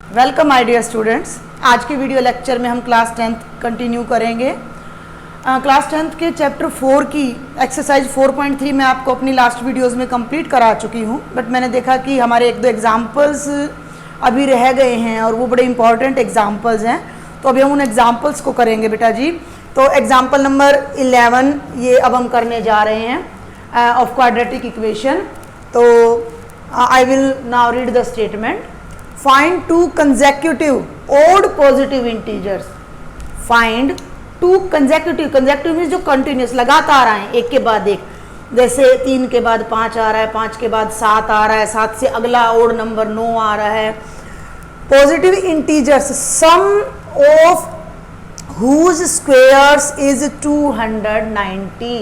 Welcome my dear students. आज के video lecture में हम क्लास 10th कंटिन्यू करेंगे। क्लास 10th के चैप्टर 4 की एक्सरसाइज 4.3 मैं आपको अपनी लास्ट वीडियोस में कंप्लीट करा चुकी हूँ, बट मैंने देखा कि हमारे एक दो एग्जाम्पल्स अभी रह गए हैं और वो बड़े इंपॉर्टेंट एग्जाम्पल्स हैं, तो अभी हम उन एग्जाम्पल्स को करेंगे बेटा जी। तो एग्जाम्पल नंबर 11 ये अब हम करने जा रहे हैं ऑफ क्वाड्रेटिक इक्वेशन। तो I will now read the statement. Find two consecutive odd positive integers. Find two consecutive means जो continuous लगातार आए एक के बाद एक, जैसे 3 के बाद 5 आ रहा है, 5 के बाद 7 आ रहा है, 7 से अगला odd नंबर 9 आ रहा है। Positive integers sum of whose squares is 290,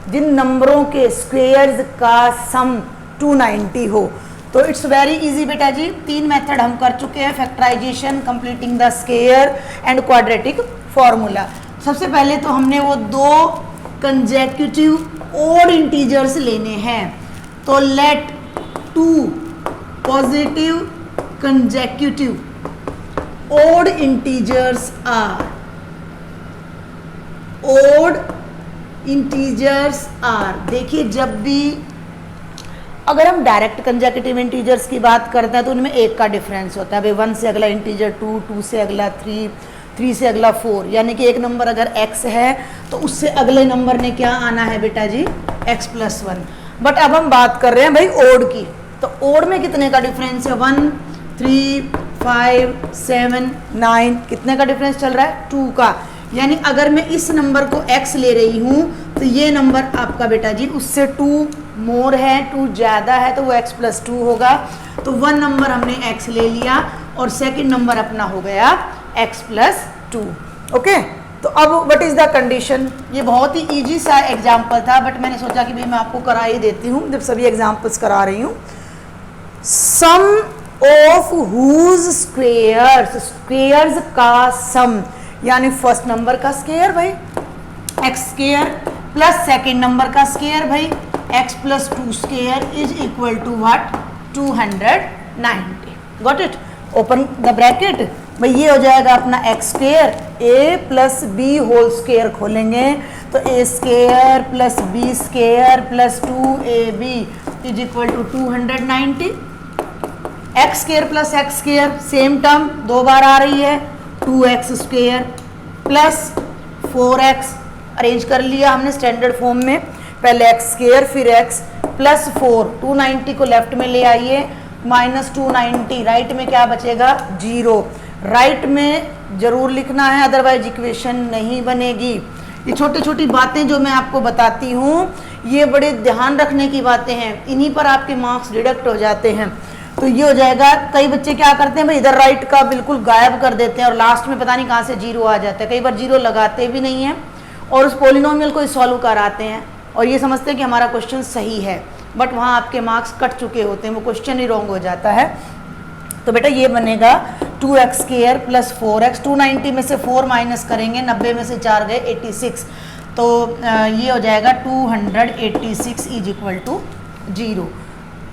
जिन नंबरों के स्क्वेयर्स का सम 290 हो। तो इट्स वेरी इजी बेटा जी। 3 मेथड हम कर चुके हैं, factorisation, completing the square and quadratic formula. सबसे पहले तो हमने वो 2 कंसेक्यूटिव ओड इंटीजर्स लेने हैं। तो let 2 positive consecutive odd integers are देखिए, जब भी अगर हम डायरेक्ट कंसेक्यूटिव इंटीजर्स की बात करते हैं तो उनमें एक का डिफरेंस होता है। भाई 1 से अगला इंटीजर 2, 2 से अगला 3, 3 से अगला 4, यानी कि एक नंबर अगर x है तो उससे अगले नंबर ने क्या आना है बेटा जी, x+1। बट अब हम बात कर रहे हैं भाई ओड की। तो ओड में कितने का डिफरेंस है? 1, 3, 5, 7, 9, कितने का डिफरेंस चल रहा है? 2 का। यानी अगर मैं इस नंबर को x ले रही हूँ तो ये नंबर आपका बेटा जी उससे 2 मोर है, 2 ज़्यादा है, तो वो x+2 होगा। तो 1 नंबर हमने x ले लिया और सेकंड नंबर अपना हो गया x+2। ओके, तो अब व्हाट इज़ द कंडीशन? ये बहुत ही इजी सा एग्जाम्पल था, बट मैंने सोचा कि भाई मैं आपको करा ही देती हूँ जब सभी एग्जाम्पल्स करा रही हूँ। सम ऑफ हुज स्क्वेयर्स का सम, यानी फर्स्ट नंबर का स्क्वायर भाई x² प्लस सेकेंड नंबर का स्क्वायर भाई x+2 square is equal to what? 290। Got it? Open the bracket. भाई ये हो जाएगा अपना x² a plus b whole square खोलेंगे तो a² plus b² plus 2ab is equal to 290। x² plus x² same term 2 बार आ रही है, 2x² प्लस 4x अरेंज कर लिया हमने स्टैंडर्ड फॉर्म में, पहले x² फिर x प्लस 4, 290 को लेफ्ट में ले आइए, माइनस 290, राइट में क्या बचेगा? 0। राइट में जरूर लिखना है, अदरवाइज इक्वेशन नहीं बनेगी। ये छोटी छोटी बातें जो मैं आपको बताती हूँ ये बड़े ध्यान रखने की बातें हैं, इन्हीं पर आपके मार्क्स डिडक्ट हो जाते हैं। तो ये हो जाएगा। कई बच्चे क्या करते हैं भाई, इधर राइट का बिल्कुल गायब कर देते हैं और लास्ट में पता नहीं कहाँ से 0 आ जाता है। कई बार 0 लगाते भी नहीं हैं और उस पॉलिनोमियल को सॉल्व कराते हैं और ये समझते हैं कि हमारा क्वेश्चन सही है, बट वहाँ आपके मार्क्स कट चुके होते हैं, वो क्वेश्चन ही रॉन्ग हो जाता है। तो बेटा ये बनेगा 2x² प्लस 4x, 290 में से 4 माइनस करेंगे, 90 में से 4 गए 86, तो ये हो जाएगा 286 इज इक्वल टू 0।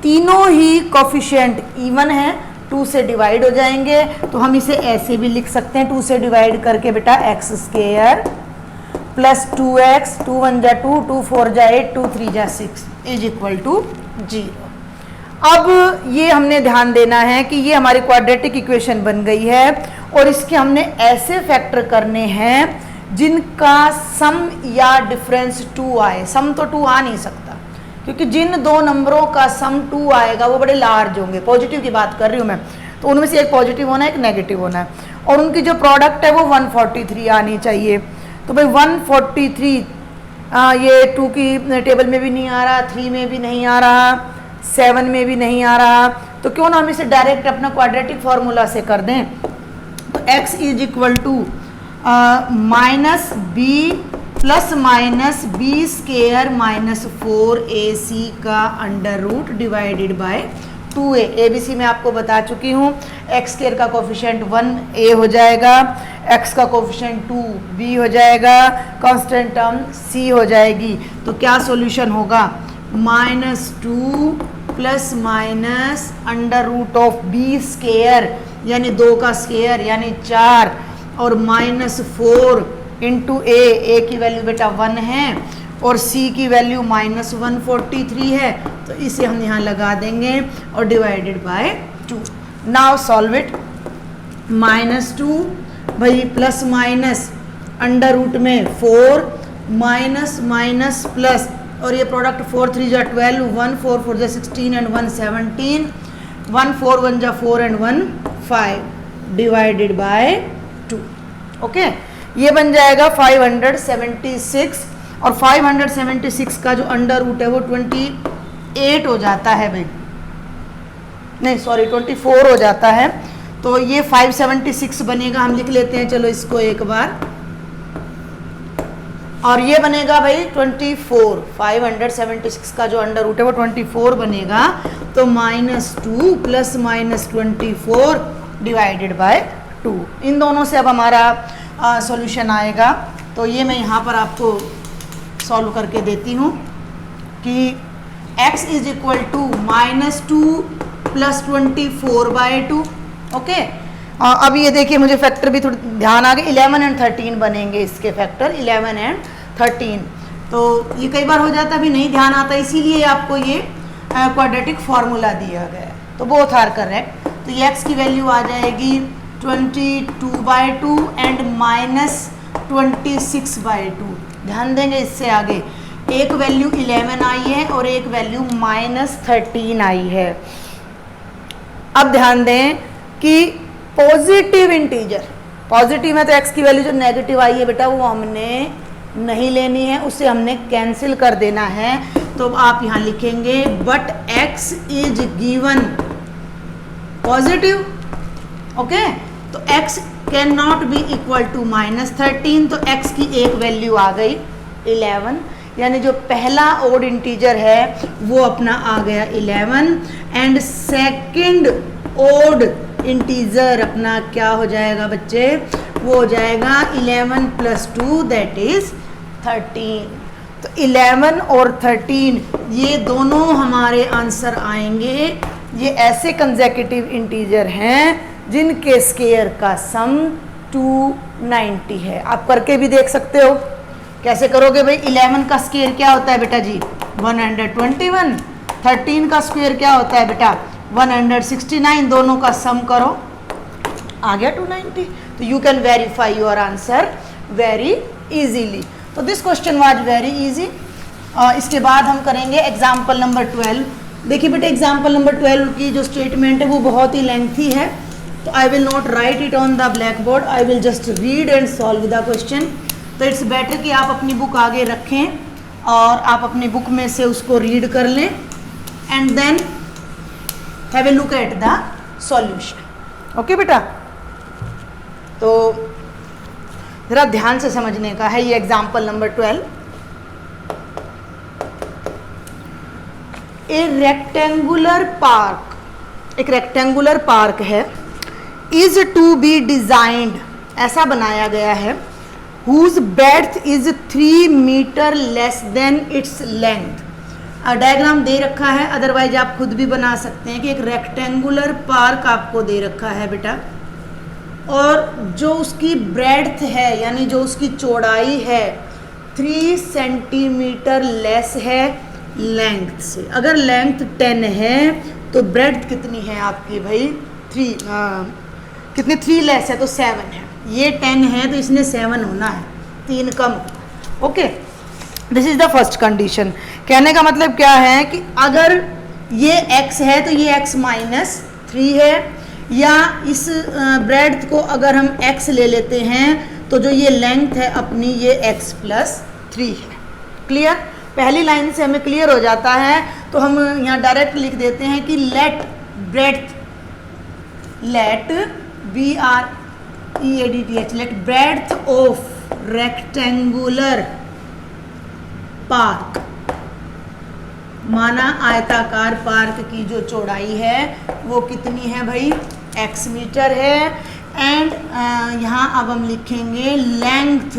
तीनों ही कोफिशिएंट इवन है, 2 से डिवाइड हो जाएंगे, तो हम इसे ऐसे भी लिख सकते हैं, 2 से डिवाइड करके बेटा x² प्लस 2x, 2 1 जा 2, 2 4 जा 8, 2 3 जा 6 इज इक्वल टू 0। अब ये हमने ध्यान देना है कि ये हमारी क्वाड्रेटिक इक्वेशन बन गई है और इसके हमने ऐसे फैक्टर करने हैं जिनका सम या डिफरेंस 2 आए। सम तो 2 आ नहीं सकता, क्योंकि जिन 2 नंबरों का सम 2 आएगा वो बड़े लार्ज होंगे। पॉजिटिव की बात कर रही हूँ मैं, तो उनमें से एक पॉजिटिव होना है, एक नेगेटिव होना है, और उनकी जो प्रोडक्ट है वो 143 आनी चाहिए। तो भाई 143 ये 2 की टेबल में भी नहीं आ रहा, 3 में भी नहीं आ रहा, 7 में भी नहीं आ रहा, तो क्यों ना हम इसे डायरेक्ट अपना क्वाड्रेटिक फॉर्मूला से कर दें। तो x is equal to minus b plus minus b² minus 4ac का under root divided by 2a। ABC में आपको बता चुकी हूँ, x² का कोफिशिएंट 1a हो जाएगा, x का कोफिशिएंट 2b हो जाएगा, कांस्टेंट टर्म c हो जाएगी। तो क्या सॉल्यूशन होगा? -2 plus minus under root of b square यानी 2 का स्केयर यानी 4 और माइनस 4 इंटू ए की वैल्यू बेटा 1 है और सी की वैल्यू माइनस 143 है, तो इसे हम यहाँ लगा देंगे और divided bye 2। Now solve it. -2 भाई प्लस माइनस अंडर रूट में 4 माइनस माइनस प्लस और ये प्रोडक्ट 4 3 जा 12, 1 4 4 जा 16 एंड 1 17, 1 4 1 जा 4 एंड 1 5 डिवाइडेड बाय 2। ओके, ये बन जाएगा 576 और 576 का जो अंडर रूट है वो 28 हो जाता है भाई, नहीं सॉरी 24 हो जाता है, तो ये 576 बनेगा। हम लिख लेते हैं चलो इसको एक बार, और ये बनेगा भाई 24। 576 का जो अंडर रूट है वो 24 बनेगा, तो -2 प्लस माइनस 24 डिवाइडेड बाय 2। इन दोनों से अब हमारा सॉल्यूशन आएगा, तो ये मैं यहाँ पर आपको सॉल्व करके देती हूँ कि x is equal to -2 plus 24 by 2। Okay, अब ये देखिए मुझे फैक्टर भी थोड़ा ध्यान आ गया, 11 एंड 13 बनेंगे इसके फैक्टर, 11 एंड 13। तो ये कई बार हो जाता है भी नहीं ध्यान आता, इसीलिए आपको ये क्वाड्रेटिक फार्मूला दिया गया है, तो बोथ आर करेक्ट। तो ये x की वैल्यू आ जाएगी 22 बाय 2 एंड -26 बाय 2। ध्यान देंगे इससे आगे एक वैल्यू 11 आई है और एक वैल्यू -13 आई है। अब ध्यान दें कि पॉजिटिव इंटीजर, पॉजिटिव में तो x की वैल्यू जो नेगेटिव आई है बेटा वो हमने नहीं लेनी है, उसे हमने कैंसिल कर देना है। तो आप यहाँ लिखेंगे but x is given positive. Okay, तो x can not be equal to -13, तो x की एक वैल्यू आ गई 11, यानी जो पहला ओड इंटीजर है वो अपना आ गया 11 एंड सेकंड ओड इंटीजर अपना क्या हो जाएगा बच्चे, वो हो जाएगा 11 प्लस 2 दैट इज 13। तो 11 और 13 ये दोनों हमारे आंसर आएंगे। ये ऐसे कंसेक्यूटिव इंटीजर हैं जिनके स्केयर का सम 290 है। आप करके भी देख सकते हो। कैसे करोगे भाई, 11 का स्केयर क्या होता है बेटा जी 121, 13 का स्क्वायर क्या होता है बेटा 169, दोनों का सम करो आ गया 290। तो you can verify your answer very easily. तो this question was very easy. इसके बाद हम करेंगे एग्जाम्पल नंबर 12। देखिए बेटे एग्जाम्पल नंबर 12 की जो स्टेटमेंट है वो बहुत ही लेंथी है, तो I will not right it on the black board, I will just read and solve the question. तो इट्स बेटर कि आप अपनी बुक आगे रखें और आप अपनी बुक में से उसको रीड कर लें and then have a look at the solution. Okay बेटा, तो जरा ध्यान से समझने का है ये example number 12। A rectangular park, एक रेक्टेंगुलर पार्क है, इज टू बी डिजाइंड, ऐसा बनाया गया है, whose breadth is 3 metre less than its length. Diagram दे रखा है, अदरवाइज आप खुद भी बना सकते हैं कि एक रेक्टेंगुलर पार्क आपको दे रखा है बेटा, और जो उसकी ब्रेड्थ है यानी जो उसकी चौड़ाई है 3 सेंटीमीटर लेस है लेंथ से। अगर लेंथ 10 है तो ब्रेड्थ कितनी है आपकी भाई 3 कितनी 3 लेस है तो 7 है, ये 10 है तो इसने 7 होना है, 3 कम। Okay, this is the first condition. कहने का मतलब क्या है कि अगर ये x है तो ये x माइनस 3 है, या इस ब्रेड्थ को अगर हम x ले लेते हैं तो जो ये लेंथ है अपनी ये x प्लस 3 है। क्लियर, पहली लाइन से हमें क्लियर हो जाता है। तो हम यहाँ डायरेक्ट लिख देते हैं कि let breadth, let BREADTH, let breadth of rectangular park, माना आयताकार पार्क की जो चौड़ाई है वो कितनी है भाई x मीटर है, एंड यहाँ अब हम लिखेंगे लेंथ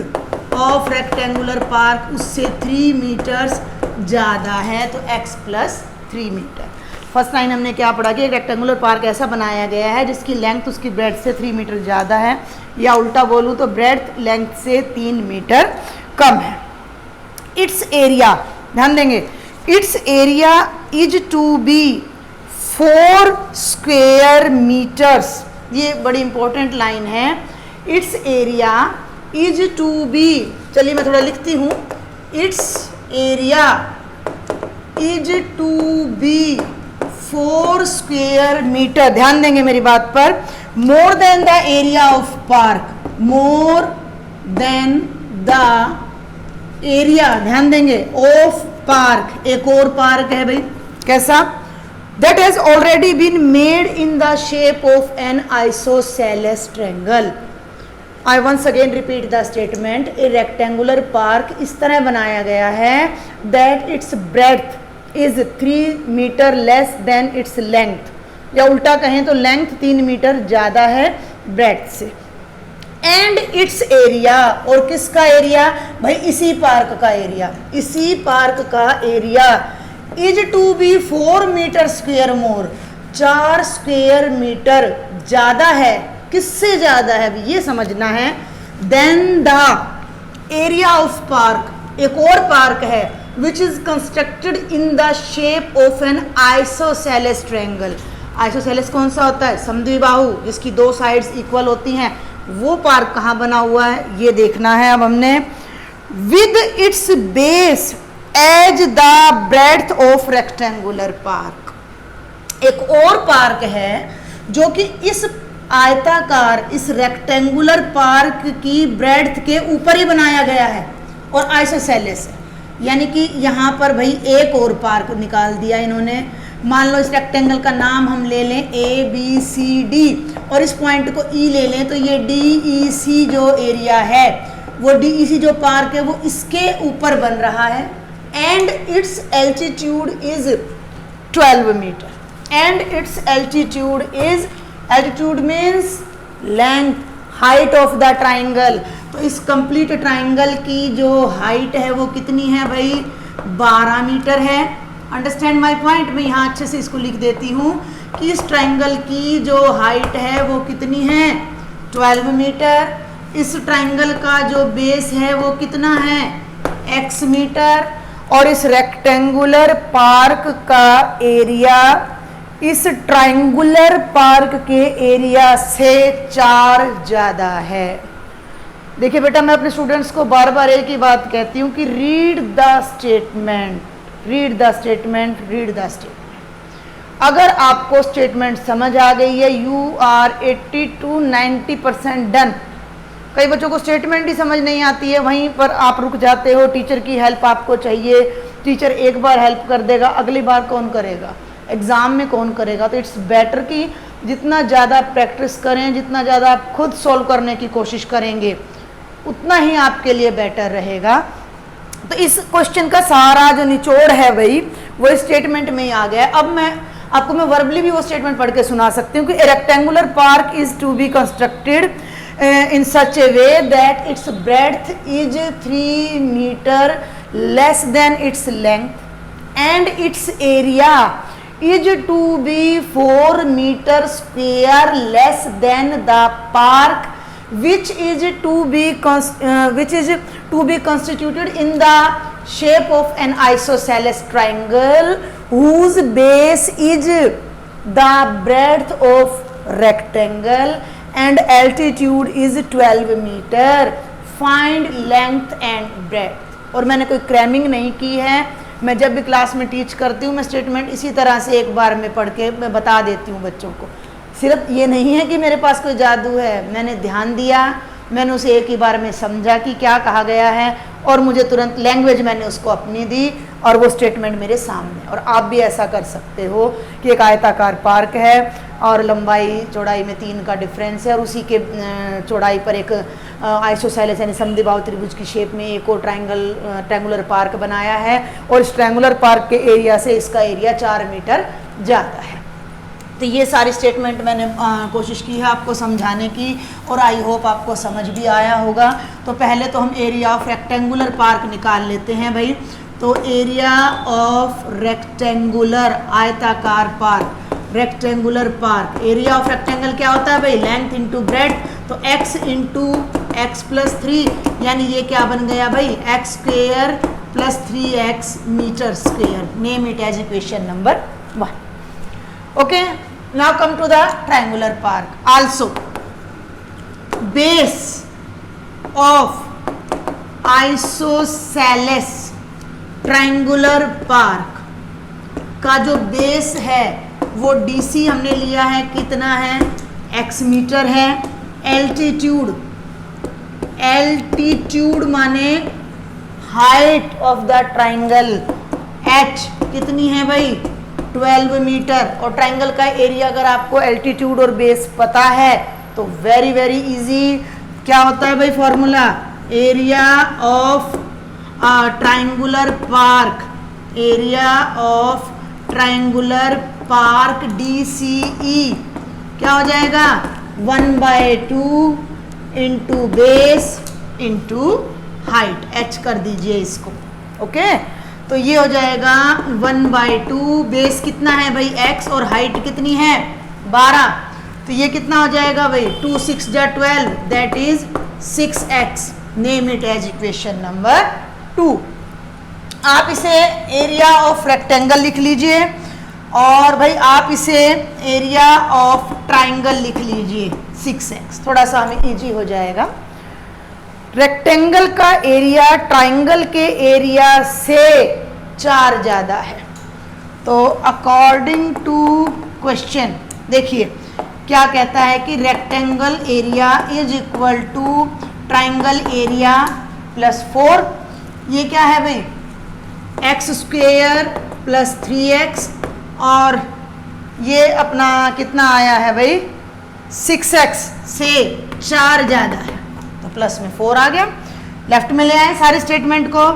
ऑफ रेक्टेंगुलर पार्क उससे 3 मीटर्स ज़्यादा है तो x plus 3 metre. First line हमने क्या पढ़ा कि एक रेक्टेंगुलर पार्क ऐसा बनाया गया है जिसकी लेंथ उसकी ब्रेड्थ से 3 मीटर ज़्यादा है, या उल्टा बोलूँ तो ब्रेड्थ लेंथ से 3 मीटर कम है। इट्स एरिया, ध्यान देंगे, its area is to be 4 square metres, ये बड़ी इंपॉर्टेंट लाइन है। Its area is to be, चलिए मैं थोड़ा लिखती हूँ, its area is to be 4 square metre, ध्यान देंगे मेरी बात पर, more than the area of park, more than the area, ध्यान देंगे, ऑफ पार्क, एक और पार्क है भाई, कैसा, that has already been made in the shape of an isosceles triangle. I once again repeat the statement, a rectangular park इस तरह बनाया गया है that its breadth is 3 metre less than its length, या उल्टा कहें तो लेंथ 3 मीटर ज़्यादा है ब्रेड्थ से, एंड इट्स एरिया, और किसका एरिया भाई, इसी पार्क का एरिया, इसी पार्क का area is to be 4 metre square more, 4 square metre ज़्यादा है, किससे ज़्यादा है ये समझना है, than the area of park, एक और पार्क है which is constructed in the shape of an isosceles triangle. Isosceles कौन सा होता है, समद्विबाहु, जिसकी 2 साइड्स इक्वल होती हैं, वो पार्क कहाँ बना हुआ है ये देखना है अब हमने। With its base as the breadth of rectangular park, एक और पार्क है जो कि इस आयताकार, इस रेक्टेंगुलर पार्क की ब्रेड्थ के ऊपर ही बनाया गया है और आइसोसेलेस है, यानी कि यहाँ पर भाई एक और पार्क निकाल दिया इन्होंने। मान लो इस रेक्टेंगल का नाम हम ले लें ABCD और इस पॉइंट को E ले लें, तो ये DEC जो एरिया है, वो DEC जो पार्क है वो इसके ऊपर बन रहा है, and its altitude is 12 metre, and its altitude is, altitude means length, height of the triangle, तो इस कंप्लीट ट्राइंगल की जो हाइट है वो कितनी है भाई, 12 मीटर है। अंडरस्टैंड माय पॉइंट, मैं यहाँ अच्छे से इसको लिख देती हूँ कि इस ट्राइंगल की जो हाइट है वो कितनी है, 12 मीटर, इस ट्राइंगल का जो बेस है वो कितना है, x मीटर, और इस रेक्टेंगुलर पार्क का एरिया इस ट्राइंगुलर पार्क के एरिया से 4 ज़्यादा है। देखिए बेटा, मैं अपने स्टूडेंट्स को बार बार एक ही बात कहती हूँ कि read the statement, read the statement, read the statement. अगर आपको स्टेटमेंट समझ आ गई है, यू आर 80 to 90% डन। कई बच्चों को स्टेटमेंट ही समझ नहीं आती है, वहीं पर आप रुक जाते हो, टीचर की हेल्प आपको चाहिए, टीचर एक बार हेल्प कर देगा, अगली बार कौन करेगा, एग्ज़ाम में कौन करेगा। तो इट्स बेटर कि जितना ज़्यादा प्रैक्टिस करें, जितना ज़्यादा आप खुद सॉल्व करने की कोशिश करेंगे, उतना ही आपके लिए बेटर रहेगा। तो इस क्वेश्चन का सारा जो निचोड़ है भाई वो स्टेटमेंट में ही आ गया है। अब मैं आपको वर्बली भी वो स्टेटमेंट पढ़ के सुना सकती हूँ कि rectangular park is to be constructed in such a way that its breadth is 3 meter less than its length and its area is to be 4 meter square less than the park which is to be constituted in the shape of an isosceles triangle whose base is the breadth of rectangle and altitude is 12 metre, find length and breadth। और मैंने कोई cramming नहीं की है, मैं जब भी class में टीच करती हूँ मैं स्टेटमेंट इसी तरह से एक बार में पढ़ के मैं बता देती हूँ बच्चों को। सिर्फ ये नहीं है कि मेरे पास कोई जादू है, मैंने ध्यान दिया, मैंने उसे एक ही बार में समझा कि क्या कहा गया है और मुझे तुरंत लैंग्वेज मैंने उसको अपनी दी और वो स्टेटमेंट मेरे सामने। और आप भी ऐसा कर सकते हो कि एक आयताकार पार्क है और लंबाई चौड़ाई में 3 का डिफरेंस है और उसी के चौड़ाई पर एक आइसोसेलेस यानी समद्विबाहु त्रिभुज की शेप में एक और ट्रायंगुलर पार्क बनाया है और इस ट्रायंगुलर पार्क के एरिया से इसका एरिया 4 मीटर ज़्यादा है। तो ये सारी स्टेटमेंट मैंने कोशिश की है आपको समझाने की और आई होप आपको समझ भी आया होगा। तो पहले तो हम एरिया ऑफ रेक्टेंगुलर पार्क निकाल लेते हैं भाई। तो एरिया ऑफ रेक्टेंगुलर आयताकार park, rectangular park, area of rectangle क्या होता है भाई, लेंथ इंटू ब्रेड्थ, तो x इंटू एक्स प्लस 3, यानी ये क्या बन गया भाई, x square plus 3x metre square. Name it as equation number 1। Okay, now come to the triangular park. Also base of isosceles triangular park का जो base है वो DC हमने लिया है, कितना है, x मीटर है। एल्टीट्यूड, एल्टीट्यूड माने height of the triangle, h कितनी है भाई, 12 मीटर। और ट्रायंगल का एरिया अगर आपको एल्टीट्यूड और बेस पता है तो वेरी वेरी इजी, क्या होता है भाई formula, area of triangular park, area of triangular park DCE क्या हो जाएगा, 1/2 into base into height, h कर दीजिए इसको। ओके, तो ये हो जाएगा 1/2, बेस कितना है भाई x और हाइट कितनी है 12, तो ये कितना हो जाएगा भाई, 2 6 जा 12, that is 6x। Name it as equation number 2। आप इसे एरिया ऑफ रेक्टेंगल लिख लीजिए और भाई आप इसे एरिया ऑफ ट्रायंगल लिख लीजिए 6x, थोड़ा सा हमें इजी हो जाएगा। रेक्टेंगल का एरिया ट्रायंगल के एरिया से 4 ज़्यादा है, तो अकॉर्डिंग टू क्वेश्चन देखिए क्या कहता है कि rectangle area is equal to triangle area plus 4, ये क्या है भाई, एक्स स्क्वेयर प्लस 3x, और ये अपना कितना आया है भाई 6x से 4 ज़्यादा है, तो प्लस में 4 आ गया। लेफ्ट में ले आए सारे स्टेटमेंट को,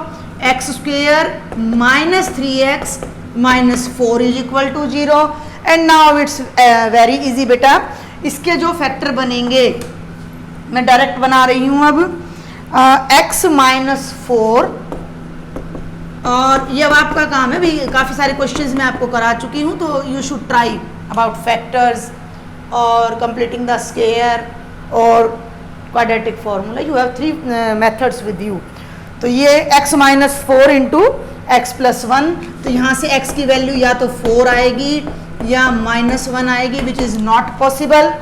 x square minus 3x minus 4 is equal to 0। And now it's very easy बेटा, इसके जो फैक्टर बनेंगे मैं डायरेक्ट बना रही हूँ अब, x माइनस 4, और ये अब आपका काम है भाई, काफ़ी सारे क्वेश्चंस मैं आपको करा चुकी हूँ, तो you should try about factors और कंप्लीटिंग द स्क्वायर और quadratic formula, you have 3 methods with you. तो ये x minus 4 into x plus 1, तो यहाँ से x की वैल्यू या तो 4 आएगी या -1 आएगी, which is not possible.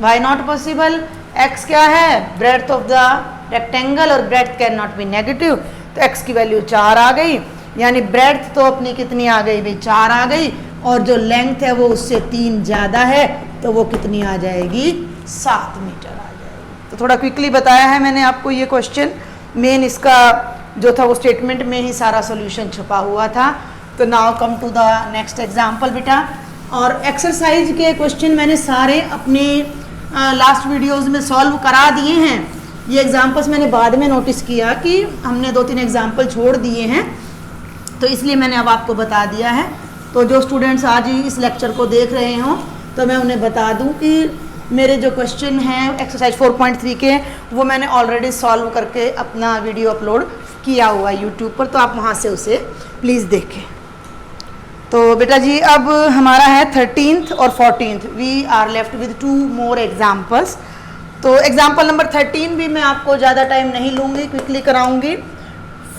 Why not possible, x क्या है, ब्रेड्थ ऑफ द रेक्टेंगल और breadth can not be negative, तो x की वैल्यू 4 आ गई, यानी ब्रेड्थ तो अपनी कितनी आ गई भाई 4 आ गई, और जो लेंथ है वो उससे 3 ज़्यादा है, तो वो कितनी आ जाएगी 7 मीटर आ जाएगी। तो थोड़ा क्विकली बताया है मैंने आपको ये क्वेश्चन, मेन इसका जो था वो स्टेटमेंट में ही सारा सोल्यूशन छुपा हुआ था। तो now come to the next example बेटा, और एक्सरसाइज के क्वेश्चन मैंने सारे अपने लास्ट वीडियोज़ में सॉल्व करा दिए हैं। ये एग्जाम्पल्स मैंने बाद में नोटिस किया कि हमने 2-3 एग्जाम्पल छोड़ दिए हैं, तो इसलिए मैंने अब आपको बता दिया है। तो जो स्टूडेंट्स आज ही इस लेक्चर को देख रहे हों तो मैं उन्हें बता दूं कि मेरे जो क्वेश्चन हैं एक्सरसाइज 4.3 के, वो मैंने ऑलरेडी सॉल्व करके अपना वीडियो अपलोड किया हुआ है यूट्यूब पर, तो आप वहाँ से उसे प्लीज़ देखें। तो बेटा जी अब हमारा है 13th और 14th, we are left with 2 more examples. तो एग्जाम्पल नंबर 13 भी मैं आपको ज़्यादा टाइम नहीं लूँगी, क्विकली कराऊँगी।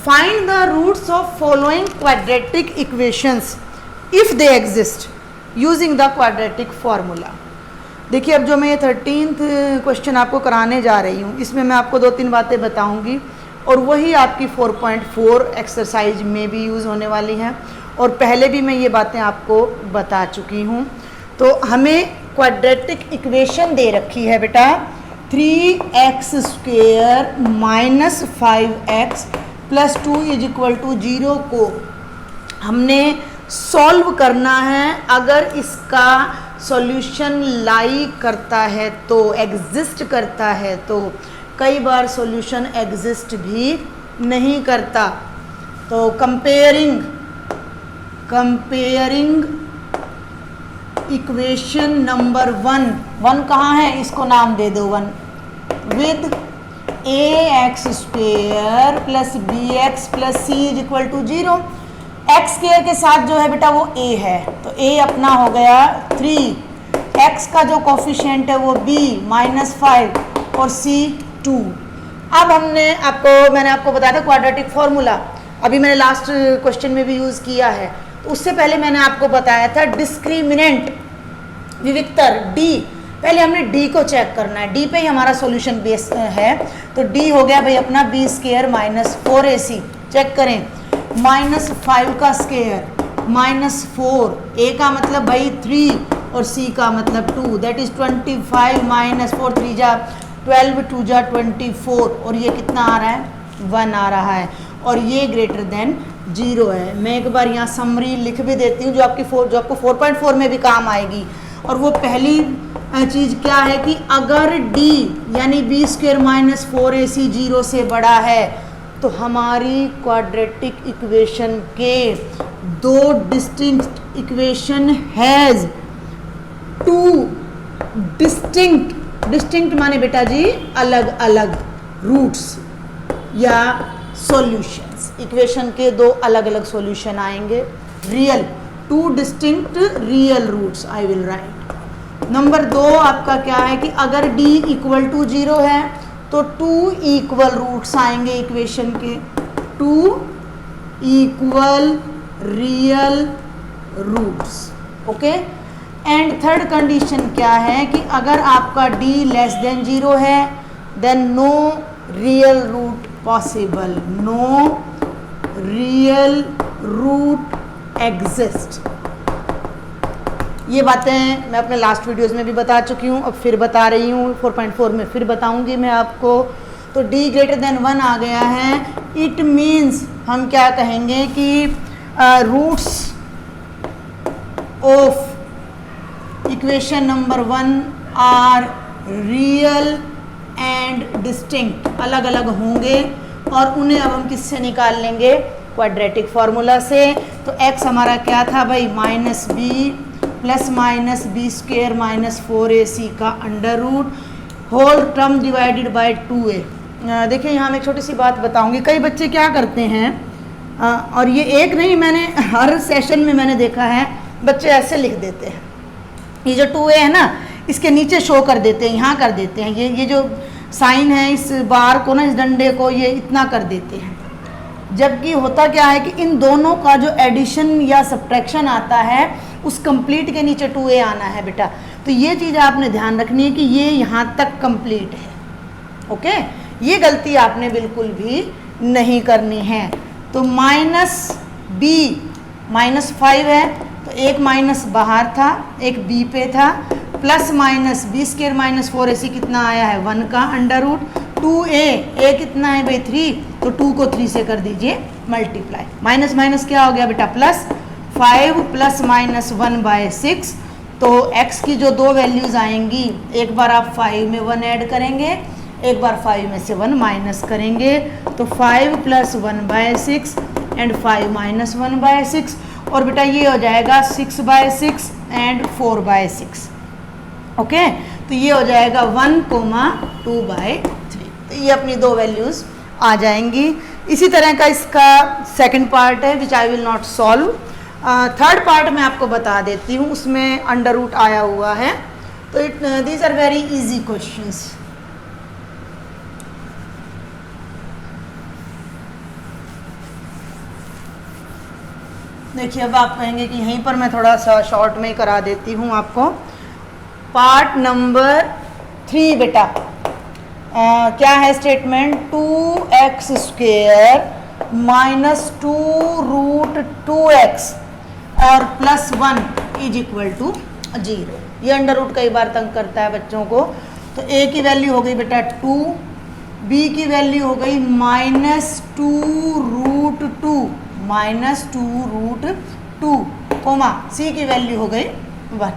Find the roots of following quadratic equations if they exist using the quadratic formula. देखिए अब जो मैं ये 13th क्वेश्चन आपको कराने जा रही हूँ, इसमें मैं आपको 2-3 बातें बताऊँगी, और वही आपकी 4.4 एक्सरसाइज में भी यूज़ होने वाली हैं, और पहले भी मैं ये बातें आपको बता चुकी हूँ। तो हमें क्वाड्रेटिक इक्वेशन दे रखी है बेटा 3x² minus 5x plus 2 is equal to 0 को हमने सॉल्व करना है। अगर इसका सॉल्यूशन लाई करता है तो, एग्जिस्ट करता है तो, कई बार सॉल्यूशन एग्जिस्ट भी नहीं करता। तो कंपेयरिंग इक्वेशन नंबर 1 कहाँ है, इसको नाम दे दो 1 with a x square plus b x plus c is equal to 0। X square के साथ जो है बेटा वो ए है, तो ए अपना हो गया 3, एक्स का जो कोफिशिएंट है वो b -5 और c 2। अब मैंने आपको बताया था क्वाड्रेटिक फॉर्मूला, अभी मैंने लास्ट क्वेश्चन में भी यूज़ किया है। तो उससे पहले मैंने आपको बताया था डिस्क्रिमिनेंट विविक्तर d, पहले हमने d को चेक करना है, d पे ही हमारा सॉल्यूशन बेस है। तो d हो गया भाई अपना b स्क्वायर -4ac, चेक करें, -5 का स्क्वायर -4, a का मतलब भाई 3 और c का मतलब 2, दैट इज 25 -4 3 जा 12 2 जा 24, और ये कितना आ रहा है 1 आ रहा है, और ये ग्रेटर देन 0 है। मैं एक बार यहाँ समरी लिख भी देती हूँ जो आपको 4.4 में भी काम आएगी। और वो पहली चीज़ क्या है कि अगर d यानी b स्क्वायर -4ac 0 से बड़ा है तो हमारी क्वाड्रेटिक इक्वेशन के दो distinct equation has two distinct माने बेटा जी अलग अलग रूट्स या सॉल्यूशंस, इक्वेशन के दो अलग अलग सॉल्यूशन आएंगे। Real, two distinct real roots I will write. Number 2 आपका क्या है कि अगर d इक्वल टू 0 है तो 2 इक्वल रूट्स आएंगे इक्वेशन के, 2 equal real roots, okay. And third condition क्या है कि अगर आपका d लेस देन 0 है then no real root possible, no real root exist. ये बातें मैं अपने लास्ट वीडियोस में भी बता चुकी हूँ, अब फिर बता रही हूँ, 4.4 में फिर बताऊँगी मैं आपको। तो d ग्रेटर देन 1 आ गया है, इट मीन्स हम क्या कहेंगे कि roots of equation number 1 are real and distinct, अलग अलग होंगे, और उन्हें अब हम किससे निकाल लेंगे, क्वाड्रेटिक फार्मूला से। तो x हमारा क्या था भाई -b plus -b square -4ac का under root whole term divided by 2a। देखिए यहाँ मैं एक छोटी सी बात बताऊंगी, कई बच्चे क्या करते हैं, और ये एक नहीं, मैंने हर सेशन में मैंने देखा है, बच्चे ऐसे लिख देते हैं, ये जो 2a है ना इसके नीचे शो कर देते हैं, यहाँ कर देते हैं, ये जो साइन है इस बार को ना, इस डंडे को ये इतना कर देते हैं, जबकि होता क्या है कि इन दोनों का जो एडिशन या सब्ट्रैक्शन आता है उस कंप्लीट के नीचे 2a आना है बेटा। तो ये चीज़ आपने ध्यान रखनी है कि ये यहाँ तक कंप्लीट है, ओके। ये गलती आपने बिल्कुल भी नहीं करनी है। तो -b -5 है, तो एक माइनस बाहर था, एक b पे था, प्लस -b स्क्वायर -4ac कितना आया है 1 का अंडर रूट 2a कितना है भाई 3, तो 2 को 3 से कर दीजिए मल्टीप्लाई, माइनस माइनस क्या हो गया बेटा प्लस, 5 प्लस -1/6। तो x की जो दो वैल्यूज़ आएंगी, एक बार आप 5 में 1 ऐड करेंगे, एक बार 5 में से 1 माइनस करेंगे, तो 5 प्लस 1/6 एंड 5 माइनस 1/6, और बेटा ये हो जाएगा 6/6 एंड 4/6, ओके। तो ये हो जाएगा 1,2/3। तो ये अपनी दो वैल्यूज़ आ जाएंगी। इसी तरह का इसका सेकंड पार्ट है which I will not solve. Third part मैं आपको बता देती हूँ, उसमें अंडर रूट आया हुआ है। तो these are very easy questions. देखिए अब आप कहेंगे कि यहीं पर मैं थोड़ा सा शॉर्ट में करा देती हूँ आपको। पार्ट नंबर 3 बेटा क्या है स्टेटमेंट, 2x स्क्वेयर -2√2x और +1 इज इक्वल टू 0। ये अंडर रूट कई बार तंग करता है बच्चों को। तो a की वैल्यू हो गई बेटा 2, b की वैल्यू हो गई -2√2 कोमा c की वैल्यू हो गई 1।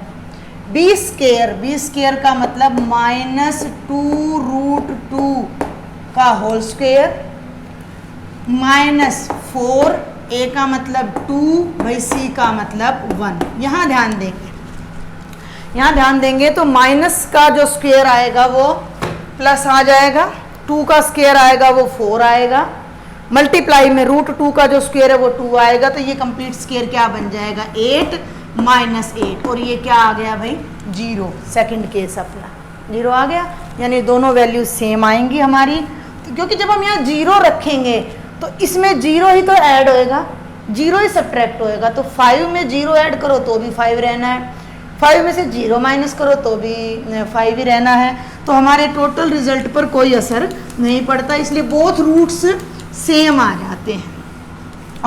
b स्क्वेयर का मतलब -2√2 का होल स्क्वेयर -4, a का मतलब 2 भाई c का मतलब 1। यहाँ ध्यान देंगे तो माइनस का जो स्क्वेयर आएगा वो प्लस आ जाएगा 2 का स्क्वायर आएगा वो 4 आएगा, मल्टीप्लाई में √2 का जो स्क्वायर है वो 2 आएगा, तो ये कंप्लीट स्क्वायर क्या बन जाएगा 8 माइनस 8, और ये क्या आ गया भाई 0, सेकंड केस अपना 0 आ गया, यानी दोनों वैल्यू सेम आएंगी हमारी। तो क्योंकि जब हम यहाँ 0 रखेंगे तो इसमें 0 ही तो ऐड होएगा, 0 ही सब्ट्रैक्ट होएगा, तो 5 में 0 ऐड करो तो भी 5 रहना है, 5 में से 0 माइनस करो तो भी 5 ही रहना है, तो हमारे टोटल रिजल्ट पर कोई असर नहीं पड़ता, इसलिए बोथ रूट्स सेम आ जाते हैं।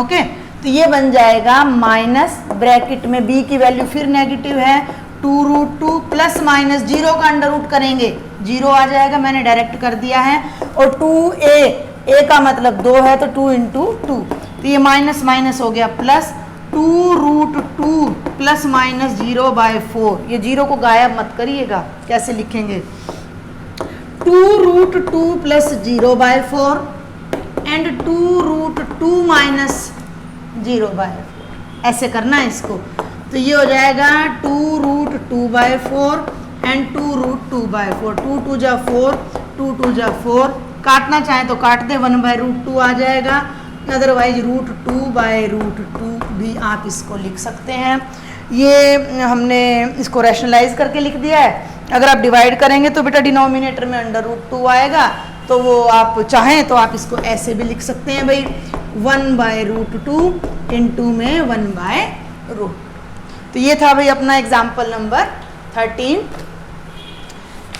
ओके, तो ये बन जाएगा माइनस ब्रैकेट में b की वैल्यू फिर नेगेटिव है 2√2 प्लस माइनस 0 का अंडर रूट करेंगे 0 आ जाएगा, मैंने डायरेक्ट कर दिया है, और 2a का मतलब 2 है तो 2 इंटू 2, तो ये माइनस माइनस हो गया प्लस 2√2 प्लस माइनस 0/4, ये 0 को गायब मत करिएगा, कैसे लिखेंगे 2√2 प्लस 0/4 एंड 2√2 माइनस 0/4, ऐसे करना है इसको, तो ये हो जाएगा 2√2/4 एंड 2√2/4, 2 2 जा 4, 2 2 जा 4, काटना चाहे तो काट दे, 1/√2 आ जाएगा, अदरवाइज √2/√2 भी आप इसको लिख सकते हैं। ये हमने इसको रैशनलाइज करके लिख दिया है। अगर आप डिवाइड करेंगे तो बेटा डिनोमिनेटर में √2 आएगा, तो वो आप चाहें तो आप इसको ऐसे भी लिख सकते हैं भाई 1/√2 इंटू में 1/√2। तो ये था भाई अपना example number 13,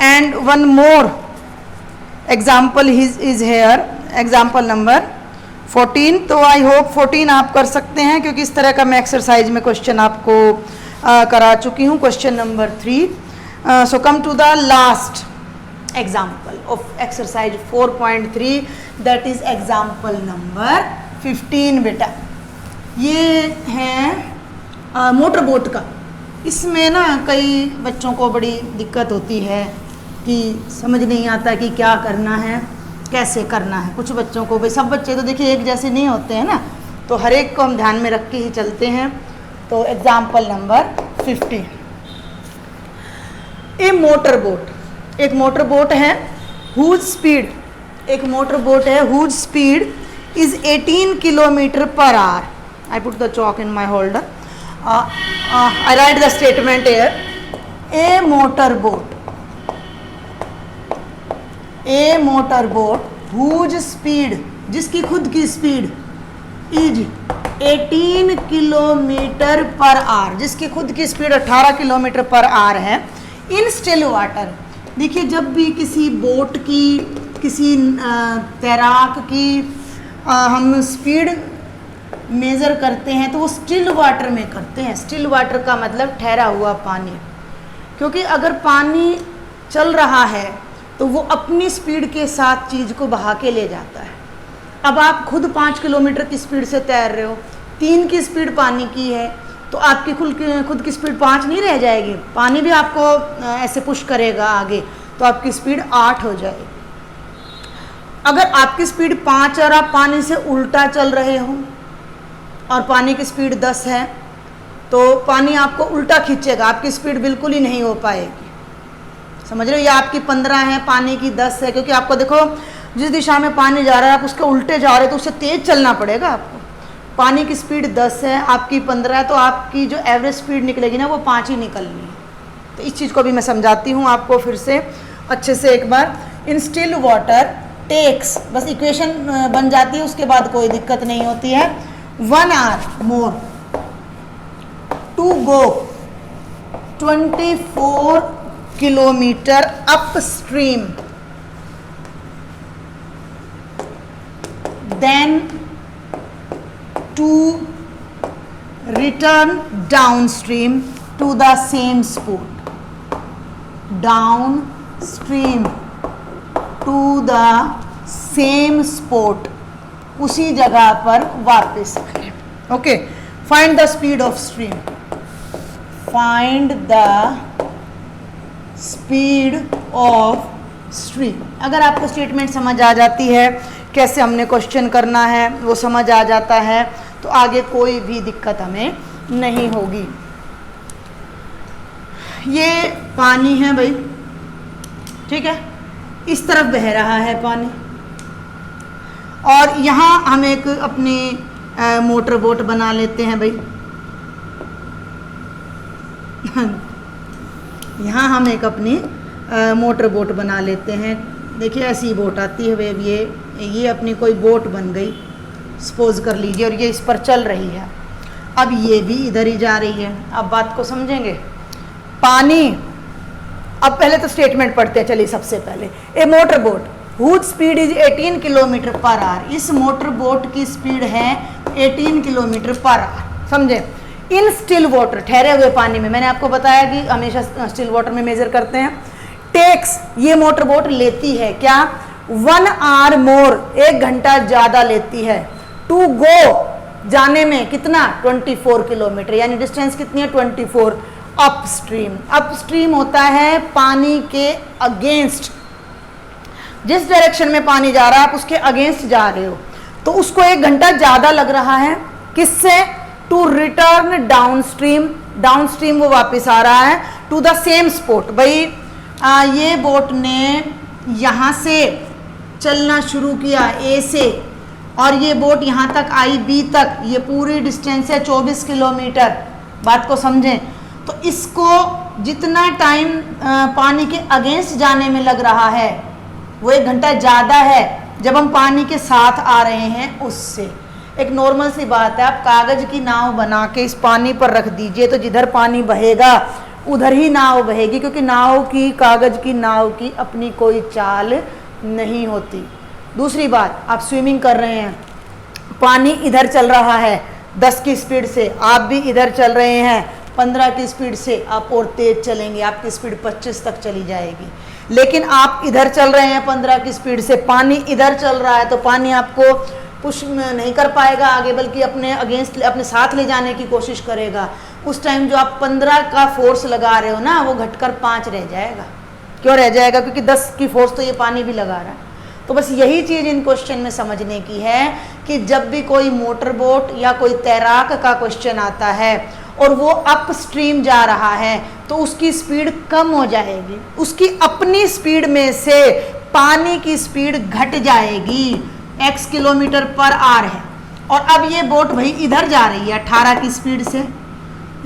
and one more example is here, example number 14। तो आई होप 14 आप कर सकते हैं, क्योंकि इस तरह का मैं एक्सरसाइज में क्वेश्चन आपको करा चुकी हूँ, question number 3। So come to the last example of exercise 4.3, that is example number 15 बेटा। ये है मोटर बोट का। इसमें ना कई बच्चों को बड़ी दिक्कत होती है कि समझ नहीं आता कि क्या करना है, कैसे करना है। कुछ बच्चों को, भाई सब बच्चे तो देखिए एक जैसे नहीं होते हैं ना, तो हर एक को हम ध्यान में रख के ही चलते हैं। तो example number 15, a motor boat, एक मोटर बोट है हुज स्पीड, एक मोटर बोट है whose speed is 18 kilometre per hour. I put the chalk in my holder, I write the statement here, a motor boat whose speed, जिसकी खुद की speed is 18 kilometre per hour, जिसकी खुद की speed 18 kilometre per our है, in still water. देखिए जब भी किसी बोट की, किसी तैराक की हम स्पीड मेज़र करते हैं तो वो स्टिल वाटर में करते हैं। स्टिल वाटर का मतलब ठहरा हुआ पानी, क्योंकि अगर पानी चल रहा है तो वो अपनी स्पीड के साथ चीज़ को बहा के ले जाता है। अब आप खुद 5 किलोमीटर की स्पीड से तैर रहे हो, 3 की स्पीड पानी की है, तो आपकी खुद की स्पीड 5 नहीं रह जाएगी, पानी भी आपको ऐसे पुश करेगा आगे, तो आपकी स्पीड 8 हो जाएगी। अगर आपकी स्पीड 5 और आप पानी से उल्टा चल रहे हो और पानी की स्पीड 10 है, तो पानी आपको उल्टा खींचेगा, आपकी स्पीड बिल्कुल ही नहीं हो पाएगी। समझ रहे हो, या आपकी 15 है, पानी की 10 है, क्योंकि आपको देखो जिस दिशा में पानी जा रहा है आप उसके उल्टे जा रहे हो तो उससे तेज़ चलना पड़ेगा आपको। पानी की स्पीड 10 है, आपकी 15 है, तो आपकी जो एवरेज स्पीड निकलेगी ना वो 5 ही निकलनी है। तो इस चीज़ को भी मैं समझाती हूँ आपको फिर से अच्छे से एक बार। इन स्टिल वाटर टेक्स, बस इक्वेशन बन जाती है, उसके बाद कोई दिक्कत नहीं होती है। 1 hour more to go 24 kilometre upstream than to return downstream to the same spot, downstream to the same spot, उसी जगह पर वापस आए। Okay, find the speed of stream, find the speed of stream. अगर आपको स्टेटमेंट समझ आ जाती है, कैसे हमने क्वेश्चन करना है वो समझ आ जाता है, तो आगे कोई भी दिक्कत हमें नहीं होगी। ये पानी है भाई, ठीक है, इस तरफ बह रहा है पानी, और यहाँ हम एक अपनी मोटर बोट बना लेते हैं भाई। यहाँ हम एक अपनी मोटर बोट बना लेते हैं। देखिए ऐसी बोट आती है वेव, ये अपनी कोई बोट बन गई सपोज कर लीजिए, और ये इस पर चल रही है। अब ये भी इधर ही जा रही है। अब बात को समझेंगे। पानी, अब पहले तो स्टेटमेंट पढ़ते हैं, चलिए सबसे पहले। A motor boat whose speed is 18 kilometre per hour. इस मोटर बोट की स्पीड है 18 किलोमीटर पर आवर, समझे। इन स्टिल वाटर, ठहरे हुए पानी में, मैंने आपको बताया कि हमेशा स्टिल वाटर में मेजर करते हैं। टेक्स, ये मोटर बोट लेती है क्या, 1 आवर मोर, 1 घंटा ज़्यादा लेती है। टू गो, जाने में कितना, 24 किलोमीटर, यानी डिस्टेंस कितनी है, 24। अपस्ट्रीम, अपस्ट्रीम होता है पानी के अगेंस्ट, जिस डायरेक्शन में पानी जा रहा है आप उसके अगेंस्ट जा रहे हो, तो उसको 1 घंटा ज़्यादा लग रहा है। किससे, to return downstream, downstream वो वापस आ रहा है, टू द सेम स्पॉट। भाई ये बोट ने यहाँ से चलना शुरू किया ए से, और ये बोट यहाँ तक आई बी तक, ये पूरी डिस्टेंस है 24 किलोमीटर। बात को समझें, तो इसको जितना टाइम पानी के अगेंस्ट जाने में लग रहा है वो 1 घंटा ज़्यादा है जब हम पानी के साथ आ रहे हैं उससे। एक नॉर्मल सी बात है, आप कागज़ की नाव बना के इस पानी पर रख दीजिए तो जिधर पानी बहेगा उधर ही नाव बहेगी, क्योंकि नाव की, कागज़ की नाव की अपनी कोई चाल नहीं होती। दूसरी बात, आप स्विमिंग कर रहे हैं, पानी इधर चल रहा है 10 की स्पीड से, आप भी इधर चल रहे हैं 15 की स्पीड से, आप और तेज चलेंगे, आपकी स्पीड 25 तक चली जाएगी। लेकिन आप इधर चल रहे हैं 15 की स्पीड से, पानी इधर चल रहा है, तो पानी आपको पुश नहीं कर पाएगा आगे, बल्कि अपने अगेंस्ट, अपने साथ ले जाने की कोशिश करेगा। उस टाइम जो आप 15 का फोर्स लगा रहे हो ना, वो घटकर 5 रह जाएगा। क्यों रह जाएगा, क्योंकि 10 की फोर्स तो ये पानी भी लगा रहा है। तो बस यही चीज़ इन क्वेश्चन में समझने की है कि जब भी कोई मोटर बोट या कोई तैराक का क्वेश्चन आता है और वो अप स्ट्रीम जा रहा है तो उसकी स्पीड कम हो जाएगी, उसकी अपनी स्पीड में से पानी की स्पीड घट जाएगी। x किलोमीटर पर आवर है, और अब ये बोट भाई इधर जा रही है 18 की स्पीड से,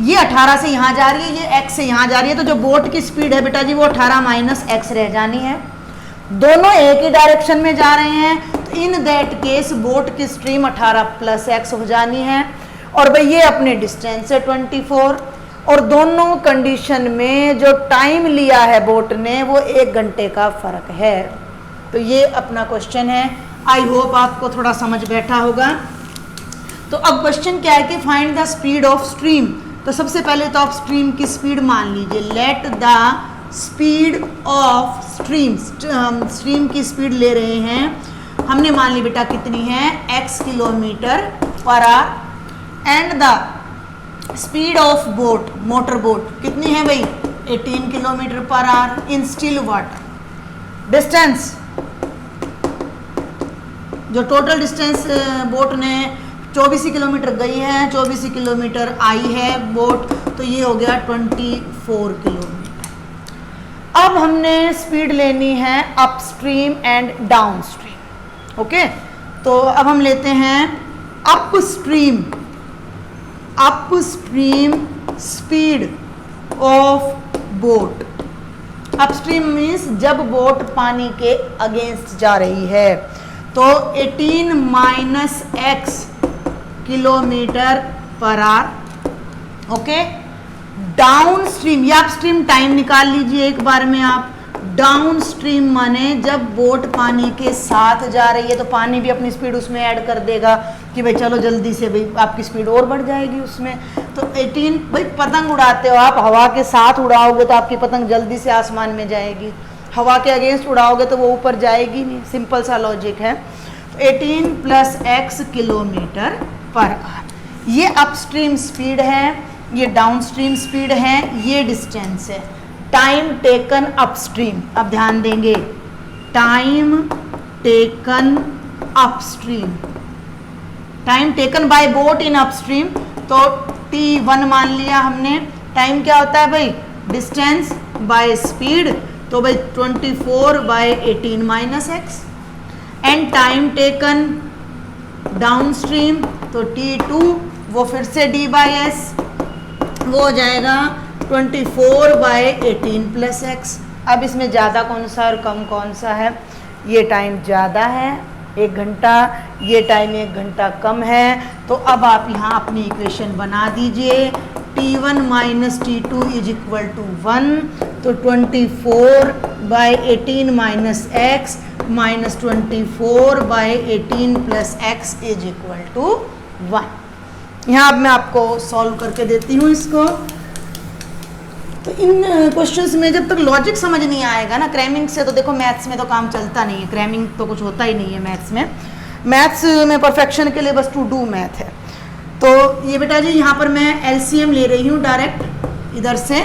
ये 18 से यहाँ जा रही है, ये x से यहाँ जा रही है, तो जो बोट की स्पीड है बेटा जी वो 18 माइनस x रह जानी है। दोनों एक ही डायरेक्शन में जा रहे हैं, तो इन दैट केस बोट की स्ट्रीम 18 प्लस x हो जानी है, और भाई ये अपने डिस्टेंस है 24, और दोनों कंडीशन में जो टाइम लिया है बोट ने वो 1 घंटे का फर्क है। तो ये अपना क्वेश्चन है। आई होप आपको थोड़ा समझ बैठा होगा। तो अब क्वेश्चन क्या है कि find the speed of stream. तो सबसे पहले तो आप स्ट्रीम की स्पीड मान लीजिए, let the speed of stream, stream की स्पीड ले रहे हैं हमने, मान ली बेटा कितनी है, x kilometre per our, and the speed of boat, motor boat कितनी है भाई, 18 kilometre per our in still water. Distance, जो टोटल डिस्टेंस बोट ने 24 किलोमीटर गई है, 24 किलोमीटर आई है बोट, तो ये हो गया 24 किलोमीटर। अब हमने स्पीड लेनी है अपस्ट्रीम एंड डाउनस्ट्रीम। ओके, तो अब हम लेते हैं upstream, upstream speed of boat. Upstream means जब बोट पानी के अगेंस्ट जा रही है, तो 18 minus x kilometre per our. Okay, down stream या अपस्ट्रीम टाइम निकाल लीजिए एक बार में आप। डाउन स्ट्रीम माने जब बोट पानी के साथ जा रही है तो पानी भी अपनी स्पीड उसमें ऐड कर देगा कि भाई चलो जल्दी से, भाई आपकी स्पीड और बढ़ जाएगी उसमें। तो 18, भाई पतंग उड़ाते हो आप, हवा के साथ उड़ाओगे तो आपकी पतंग जल्दी से आसमान में जाएगी, हवा के अगेंस्ट उड़ाओगे तो वो ऊपर जाएगी नहीं, सिंपल सा लॉजिक है। तो 18 plus x kilometre per our, ये अपस्ट्रीम स्पीड है, ये डाउनस्ट्रीम स्पीड है, ये डिस्टेंस है। टाइम टेकन अपस्ट्रीम, अब ध्यान देंगे, time taken upstream, time taken by boat in upstream, तो t1 मान लिया हमने। टाइम क्या होता है भाई, डिस्टेंस बाय स्पीड, तो भाई 24/18 minus x, and time taken down stream तो T2, वो फिर से D/S, वो हो जाएगा 24/18 प्लस एक्स। अब इसमें ज़्यादा कौन सा और कम कौन सा है? ये टाइम ज़्यादा है 1 घंटा, ये टाइम 1 घंटा कम है। तो अब आप यहाँ अपनी इक्वेशन बना दीजिए, T1 minus T2 is equal to 1, तो 24/18 minus x minus 24/18 plus x is equal to 1। यहाँ अब मैं आपको सॉल्व करके देती हूँ इसको। तो इन क्वेश्चंस में जब तक लॉजिक समझ नहीं आएगा ना, क्रैमिंग से तो देखो मैथ्स में तो काम चलता नहीं है, क्रैमिंग तो कुछ होता ही नहीं है मैथ्स में। मैथ्स में परफेक्शन के लिए बस टू डू मैथ है। तो ये बेटा जी यहाँ पर मैं एलसीएम ले रही हूँ डायरेक्ट इधर से,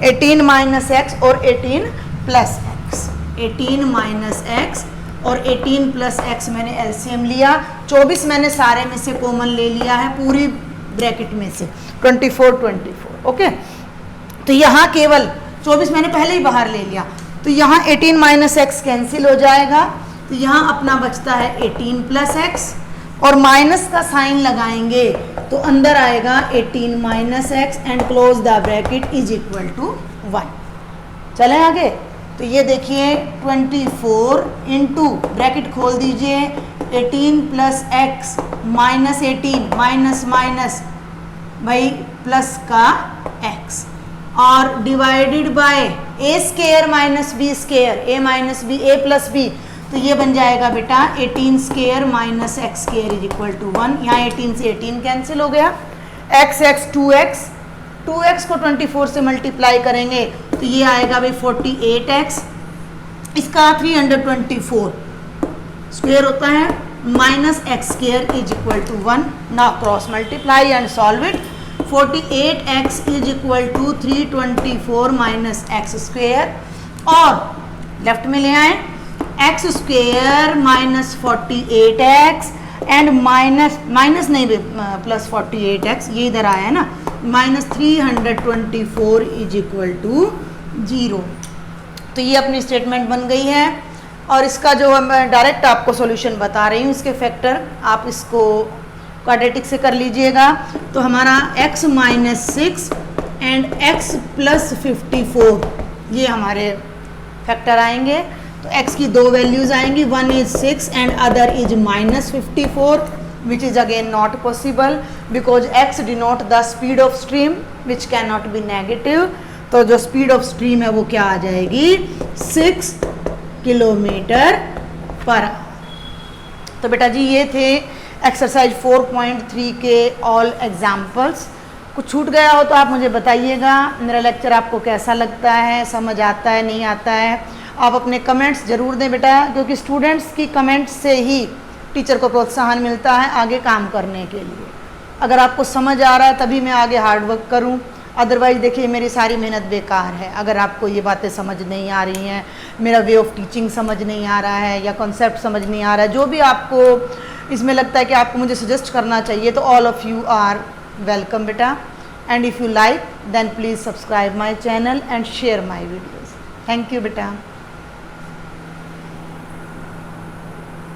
18 माइनस एक्स और 18 प्लस एक्स, 18 माइनस एक्स और 18 प्लस एक्स मैंने एलसीएम लिया। 24 मैंने सारे में से कॉमन ले लिया है, पूरी ब्रैकेट में से 24। ओके, तो यहाँ केवल 24 मैंने पहले ही बाहर ले लिया, तो यहाँ 18 माइनस एक्स कैंसिल हो जाएगा, तो यहाँ अपना बचता है 18 प्लस एक्स, और माइनस का साइन लगाएंगे तो अंदर आएगा 18 minus x and close the bracket is equal to 1। चलें आगे। तो ये देखिए 24 इंटू ब्रैकेट खोल दीजिए 18 plus x minus 18 minus minus भाई प्लस का एक्स, और divided by a square minus b square, a minus b a plus b, तो ये बन जाएगा बेटा 18 square minus x square is equal to 1। यहाँ 18 से 18 कैंसिल हो गया, एक्स एक्स 2x, 2x को 24 से मल्टीप्लाई करेंगे तो ये आएगा भाई 48x, इसका 324 स्क्वेयर होता है, minus x square is equal to 1। Now cross multiply and solve it. 48x is equal to 324 minus x square, और लेफ्ट में ले आए x square minus 48x and minus नहीं प्लस 48x, ये इधर आया है ना, माइनस 324 इज इक्वल टू 0। तो ये अपनी स्टेटमेंट बन गई है, और इसका जो मैं डायरेक्ट आपको सॉल्यूशन बता रही हूँ, इसके फैक्टर आप इसको क्वाड्रेटिक से कर लीजिएगा। तो हमारा x minus 6 and x plus 54 ये हमारे फैक्टर आएंगे। तो x की दो वैल्यूज आएंगी, one is 6 and other is minus 54, which is again not possible because x denote the speed of stream which can not be negative. तो जो speed of stream है वो क्या आ जाएगी, 6 किलोमीटर पर आवर। तो बेटा जी ये थे एक्सरसाइज 4.3 के ऑल एग्जाम्पल्स। कुछ छूट गया हो तो आप मुझे बताइएगा। मेरा लेक्चर आपको कैसा लगता है, समझ आता है नहीं आता है, आप अपने कमेंट्स ज़रूर दें बेटा, क्योंकि स्टूडेंट्स की कमेंट्स से ही टीचर को प्रोत्साहन मिलता है आगे काम करने के लिए। अगर आपको समझ आ रहा है तभी मैं आगे हार्ड वर्क करूं, अदरवाइज़ देखिए मेरी सारी मेहनत बेकार है। अगर आपको ये बातें समझ नहीं आ रही हैं, मेरा वे ऑफ टीचिंग समझ नहीं आ रहा है, या कॉन्सेप्ट समझ नहीं आ रहा है, जो भी आपको इसमें लगता है कि आपको मुझे सजेस्ट करना चाहिए, तो all of you are welcome बेटा। And if you like then please subscribe my channel and share my videos. Thank you बेटा।